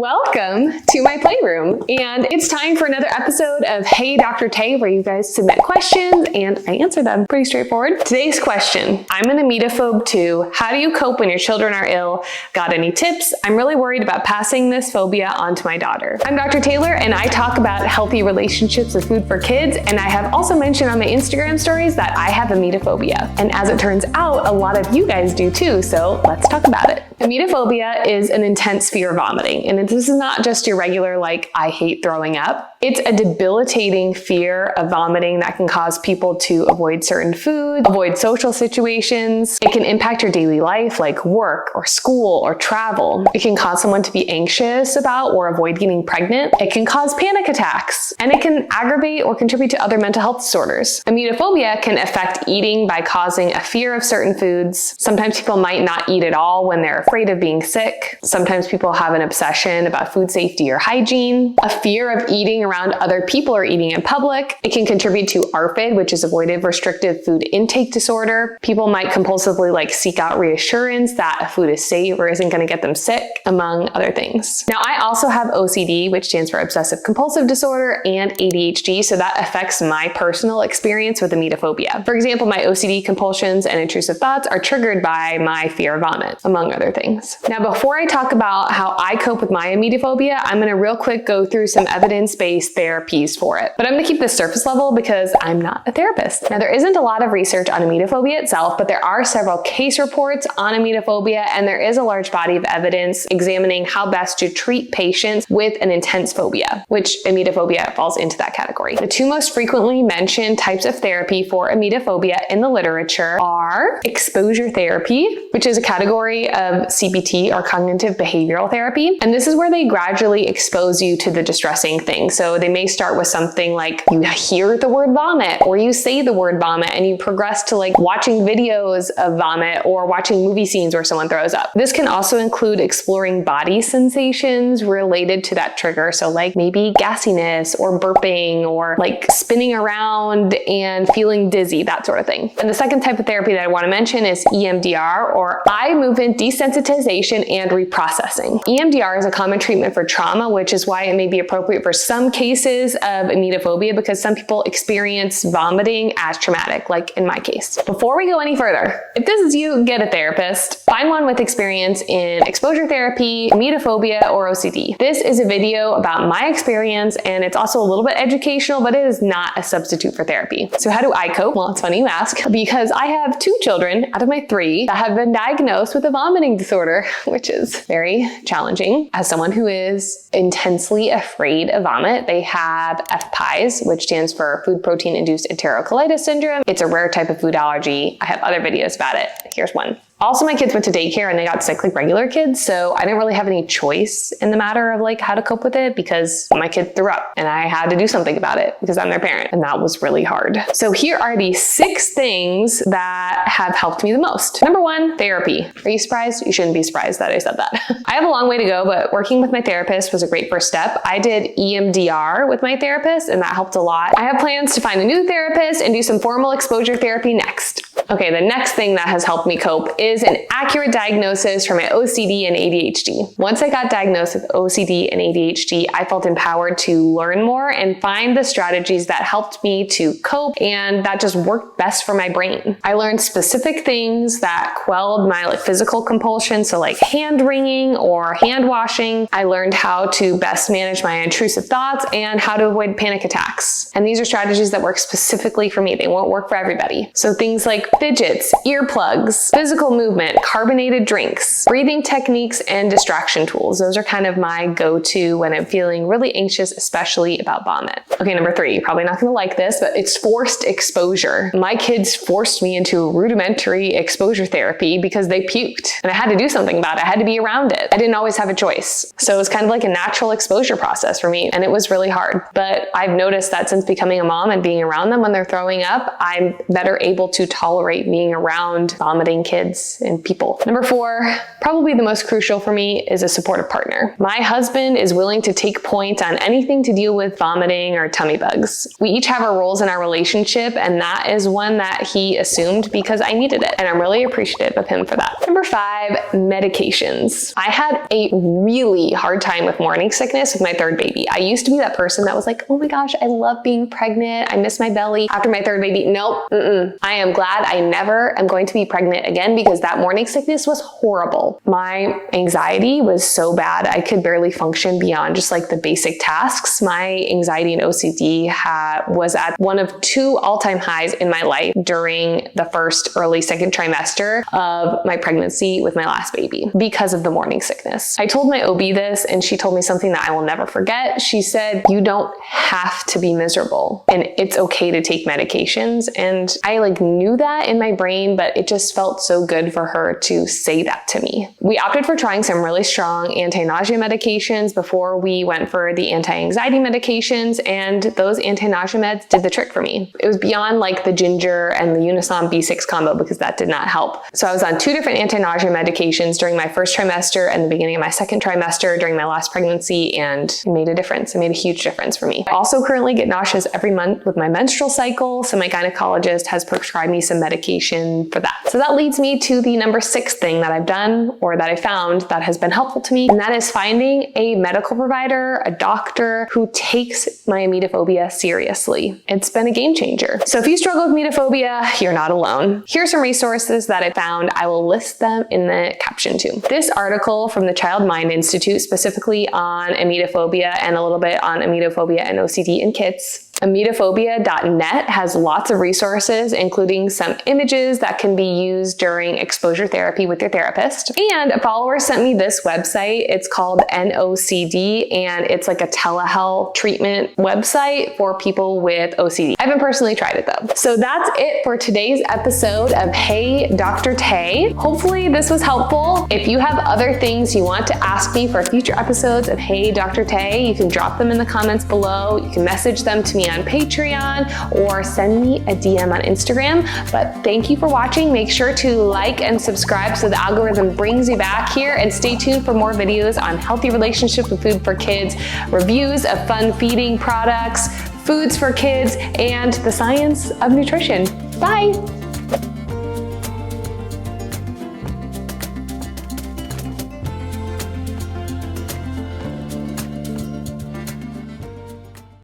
Welcome to my playroom. And it's time for another episode of Hey Dr. Tay, where you guys submit questions and I answer them. Pretty straightforward. Today's question, I'm an emetophobe too. How do you cope when your children are ill? Got any tips? I'm really worried about passing this phobia on to my daughter. I'm Dr. Taylor and I talk about healthy relationships with food for kids, and I have also mentioned on my Instagram stories that I have emetophobia. And as it turns out, a lot of you guys do too, so let's talk about it. Emetophobia is an intense fear of vomiting, and this is not just your regular, like, I hate throwing up. It's a debilitating fear of vomiting that can cause people to avoid certain foods, avoid social situations. It can impact your daily life, like work or school or travel. It can cause someone to be anxious about or avoid getting pregnant. It can cause panic attacks, and it can aggravate or contribute to other mental health disorders. Emetophobia can affect eating by causing a fear of certain foods. Sometimes people might not eat at all when they're afraid of being sick. Sometimes people have an obsession about food safety or hygiene, a fear of eating around other people or eating in public. It can contribute to ARFID, which is avoidant restrictive food intake disorder. People might compulsively seek out reassurance that a food is safe or isn't going to get them sick, among other things. Now, I also have OCD, which stands for obsessive compulsive disorder, and ADHD, so that affects my personal experience with emetophobia. For example, my OCD compulsions and intrusive thoughts are triggered by my fear of vomit, among other things. Now, before I talk about how I cope with my emetophobia, I'm going to real quick go through some evidence-based therapies for it. But I'm going to keep this surface level because I'm not a therapist. Now, there isn't a lot of research on emetophobia itself, but there are several case reports on emetophobia, and there is a large body of evidence examining how best to treat patients with an intense phobia, which emetophobia falls into that category. The two most frequently mentioned types of therapy for emetophobia in the literature are exposure therapy, which is a category of CBT or cognitive behavioral therapy. And this is where they gradually expose you to the distressing thing. So they may start with something like you hear the word vomit or you say the word vomit, and you progress to watching videos of vomit or watching movie scenes where someone throws up. This can also include exploring body sensations related to that trigger. So maybe gassiness or burping or spinning around and feeling dizzy, that sort of thing. And the second type of therapy that I want to mention is EMDR, or eye movement desensitization and reprocessing. EMDR is a common treatment for trauma, which is why it may be appropriate for some cases of emetophobia, because some people experience vomiting as traumatic, like in my case. Before we go any further, if this is you, get a therapist. Find one with experience in exposure therapy, emetophobia, or OCD. This is a video about my experience, and it's also a little bit educational, but it is not a substitute for therapy. So how do I cope? Well, it's funny you ask, because I have 2 children out of my 3 that have been diagnosed with a vomiting disorder, which is very challenging. As someone who is intensely afraid of vomit, they have FPIES, which stands for food protein induced enterocolitis syndrome. It's a rare type of food allergy. I have other videos about it. Here's one. Also, my kids went to daycare and they got sick like regular kids, so I didn't really have any choice in the matter of how to cope with it, because my kid threw up and I had to do something about it because I'm their parent, and that was really hard. So here are the 6 things that have helped me the most. Number 1, therapy. Are you surprised? You shouldn't be surprised that I said that. I have a long way to go, but working with my therapist was a great first step. I did EMDR with my therapist, and that helped a lot. I have plans to find a new therapist and do some formal exposure therapy next. Okay, the next thing that has helped me cope is an accurate diagnosis for my OCD and ADHD. Once I got diagnosed with OCD and ADHD, I felt empowered to learn more and find the strategies that helped me to cope, and that just worked best for my brain. I learned specific things that quelled my physical compulsions, so hand wringing or hand washing. I learned how to best manage my intrusive thoughts and how to avoid panic attacks. And these are strategies that work specifically for me. They won't work for everybody. So things like fidgets, earplugs, physical movement, carbonated drinks, breathing techniques, and distraction tools. Those are kind of my go-to when I'm feeling really anxious, especially about vomit. Okay, number 3, you're probably not gonna like this, but it's forced exposure. My kids forced me into rudimentary exposure therapy because they puked, and I had to do something about it. I had to be around it. I didn't always have a choice. So it was kind of like a natural exposure process for me, and it was really hard. But I've noticed that since becoming a mom and being around them when they're throwing up, I'm better able to tolerate tolerate being around vomiting kids and people. Number 4, probably the most crucial for me, is a supportive partner. My husband is willing to take point on anything to deal with vomiting or tummy bugs. We each have our roles in our relationship, and that is one that he assumed because I needed it, and I'm really appreciative of him for that. Number 5, medications. I had a really hard time with morning sickness with my 3rd baby. I used to be that person that was like, oh my gosh, I love being pregnant. I miss my belly. After my 3rd baby, nope, I am glad I never am going to be pregnant again because that morning sickness was horrible. My anxiety was so bad, I could barely function beyond just like the basic tasks. My anxiety and OCD was at one of 2 all-time highs in my life during the first early 2nd trimester of my pregnancy with my last baby because of the morning sickness. I told my OB this, and she told me something that I will never forget. She said, you don't have to be miserable, and it's okay to take medications. And I knew that in my brain, but it just felt so good for her to say that to me. We opted for trying some really strong anti-nausea medications before we went for the anti-anxiety medications, and those anti-nausea meds did the trick for me. It was beyond the ginger and the Unisom B6 combo because that did not help. So I was on 2 different anti-nausea medications during my 1st trimester and the beginning of my 2nd trimester during my last pregnancy, and it made a difference. It made a huge difference for me. I also currently get nauseous every month with my menstrual cycle, so my gynecologist has prescribed me some medication for that. So that leads me to the number 6 thing that I've done, or that I found that has been helpful to me, and that is finding a medical provider, a doctor who takes my emetophobia seriously. It's been a game changer. So if you struggle with emetophobia, you're not alone. Here's some resources that I found. I will list them in the caption too. This article from the Child Mind Institute, specifically on emetophobia and a little bit on emetophobia and OCD in kids. Emetophobia.net has lots of resources, including some images that can be used during exposure therapy with your therapist. And a follower sent me this website. It's called NOCD, and it's like a telehealth treatment website for people with OCD. I haven't personally tried it though. So that's it for today's episode of Hey Dr. Tay. Hopefully this was helpful. If you have other things you want to ask me for future episodes of Hey Dr. Tay, you can drop them in the comments below. You can message them to me on Patreon or send me a DM on Instagram. But thank you for watching. Make sure to like and subscribe so the algorithm brings you back here, and stay tuned for more videos on healthy relationships with food for kids, reviews of fun feeding products, foods for kids, and the science of nutrition. Bye.